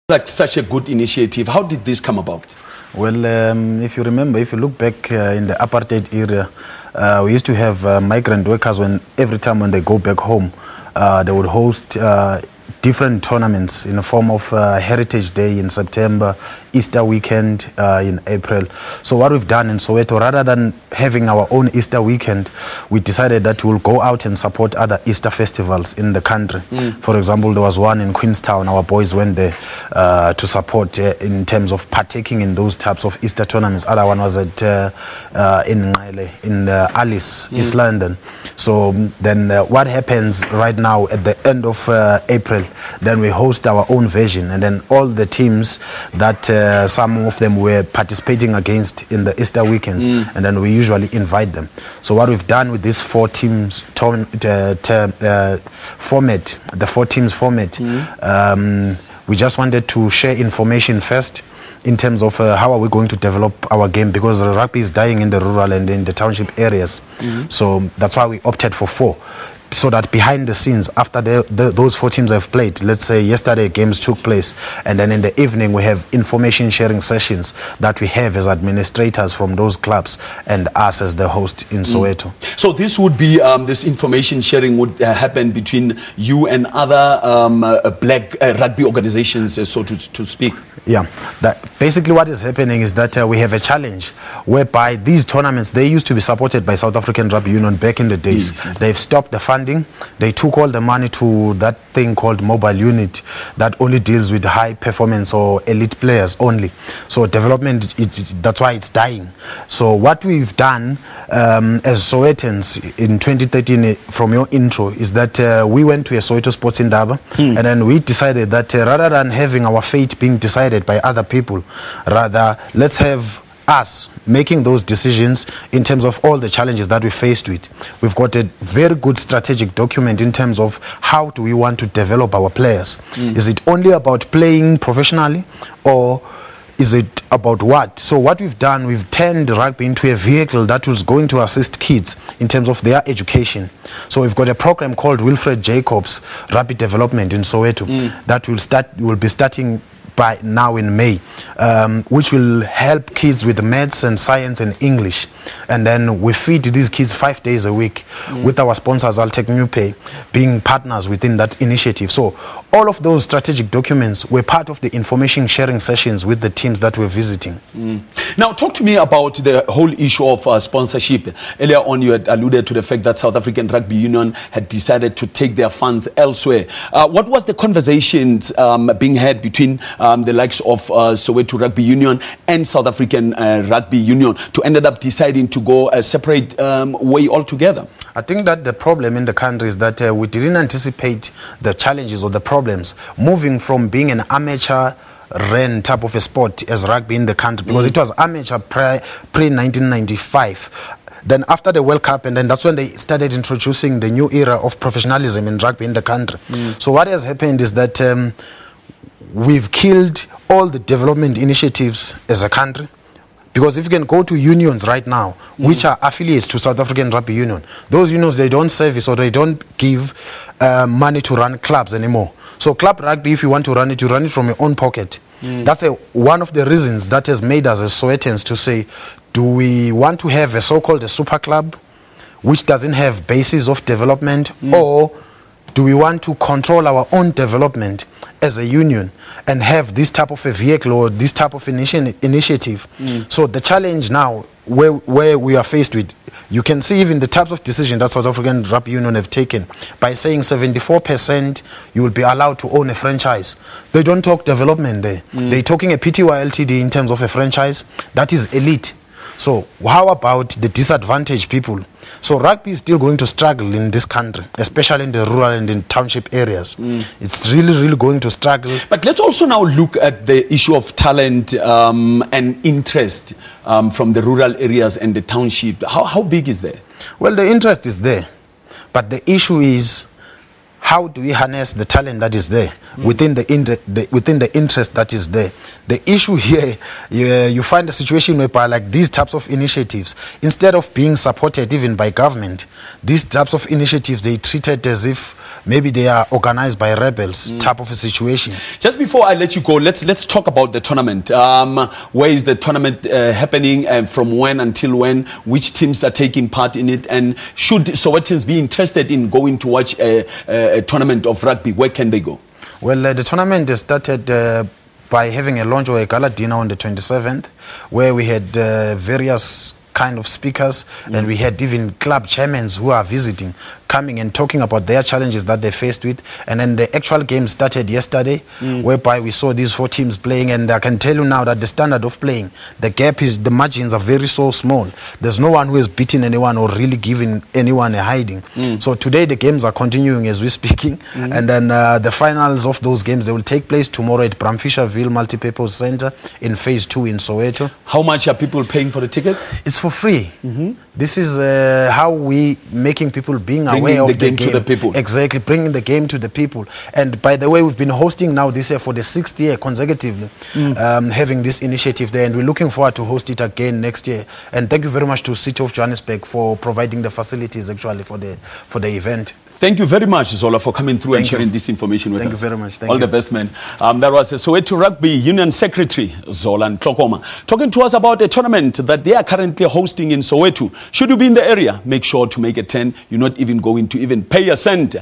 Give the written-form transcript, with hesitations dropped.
Like such a good initiative. How did this come about? Well, if you remember, if you look back in the apartheid era, we used to have migrant workers every time when they go back home, they would host different tournaments in the form of Heritage Day in September, Easter weekend in April. So what we've done in Soweto, rather than having our own Easter weekend, we decided that we'll go out and support other Easter festivals in the country. For example, there was one in Queenstown. Our boys went there to support in terms of partaking in those types of Easter tournaments. Other one was at in Alice, East London. So then what happens right now at the end of April, then we host our own version, and then all the teams that some of them were participating against in the Easter weekends, and then we usually invite them. So what we've done with this four teams format, the four teams format, we just wanted to share information first in terms of how are we going to develop our game, because rugby is dying in the rural and in the township areas. So that's why we opted for four. So that behind the scenes, after those four teams have played, let's say yesterday games took place, and then in the evening we have information sharing sessions that we have as administrators from those clubs and us as the host in Soweto. So this would be, this information sharing would happen between you and other black rugby organizations, so to speak? Yeah, basically what is happening is that we have a challenge whereby these tournaments, they used to be supported by South African Rugby Union back in the days. They've stopped the funding. They took all the money to that thing called mobile unit that only deals with high performance or elite players only. So development, that's why it's dying. So what we've done as Sowetans in 2013, from your intro, is that we went to a Soweto Sports Indaba, and then we decided that rather than having our fate being decided by other people, rather let's have us making those decisions in terms of all the challenges that we faced with. We've got a very good strategic document in terms of how do we want to develop our players. Is it only about playing professionally, or is it about what? So what we've done, we've turned rugby into a vehicle that was going to assist kids in terms of their education. So we've got a program called Wilfred Jacobs Rugby Development in Soweto that will be starting by now in May, which will help kids with maths and science and English. And then we feed these kids 5 days a week with our sponsors, I'll Take New Pay, being partners within that initiative. So all of those strategic documents were part of the information sharing sessions with the teams that we're visiting. Now talk to me about the whole issue of sponsorship. Earlier on you had alluded to the fact that South African Rugby Union had decided to take their funds elsewhere. What was the conversations being had between the likes of Soweto Rugby Union and South African Rugby Union to ended up deciding to go a separate way altogether? I think that the problem in the country is that we didn't anticipate the challenges or the problems moving from being an amateur ran type of a sport as rugby in the country, because it was amateur pre-1995. Then after the World Cup, and then that's when they started introducing the new era of professionalism in rugby in the country. So what has happened is that we've killed all the development initiatives as a country. Because if you can go to unions right now, which are affiliates to South African Rugby Union, those unions, they don't service or they don't give money to run clubs anymore. So club rugby, if you want to run it, you run it from your own pocket. That's one of the reasons that has made us as Sowetans to say, do we want to have a so-called a super club, which doesn't have basis of development, or do we want to control our own development as a union and have this type of a vehicle or this type of initiative? So the challenge now where we are faced with, you can see even the types of decisions that South African Rugby Union have taken by saying 74% you will be allowed to own a franchise. They don't talk development there. They're talking a PTY LTD in terms of a franchise that is elite. So how about the disadvantaged people? So rugby is still going to struggle in this country, especially in the rural and in township areas. It's really going to struggle. But let's also now look at the issue of talent and interest from the rural areas and the township. How big is that? Well, the interest is there, but the issue is, how do we harness the talent that is there within the interest that is there? The issue here, you find a situation whereby like these types of initiatives, instead of being supported even by government, these types of initiatives, they treated as if maybe they are organized by rebels type of a situation. Just before I let you go, let's talk about the tournament. Where is the tournament happening, and from when until when? Which teams are taking part in it? And should Sowetans be interested in going to watch a tournament of rugby, where can they go? Well, the tournament started by having a launch or a gala dinner on the 27th, where we had various kind of speakers, and we had even club chairmen who are visiting, coming and talking about their challenges that they faced with. And then the actual game started yesterday, whereby we saw these 4 teams playing, and I can tell you now that the standard of playing, the gap is, the margins are very so small. There's no one who has beaten anyone or really given anyone a hiding. So today the games are continuing as we're speaking, and then the finals of those games, they will take place tomorrow at Bramfischer Multipurpose Center in phase 2 in Soweto. How much are people paying for the tickets? It's for free. This is how we making people being Bringing aware of the game to the people. Exactly, bringing the game to the people. And by the way, we've been hosting now this year for the 6th year consecutively, having this initiative there, and we're looking forward to host it again next year. And thank you very much to City of Johannesburg for providing the facilities actually for the event. Thank you very much, Zola, for coming through and sharing this information with us. Thank you very much. All the best, man. That was the Soweto Rugby Union Secretary, Zola Ntlokoma, talking to us about a tournament that they are currently hosting in Soweto. Should you be in the area, make sure to make a 10. You're not even going to even pay a cent.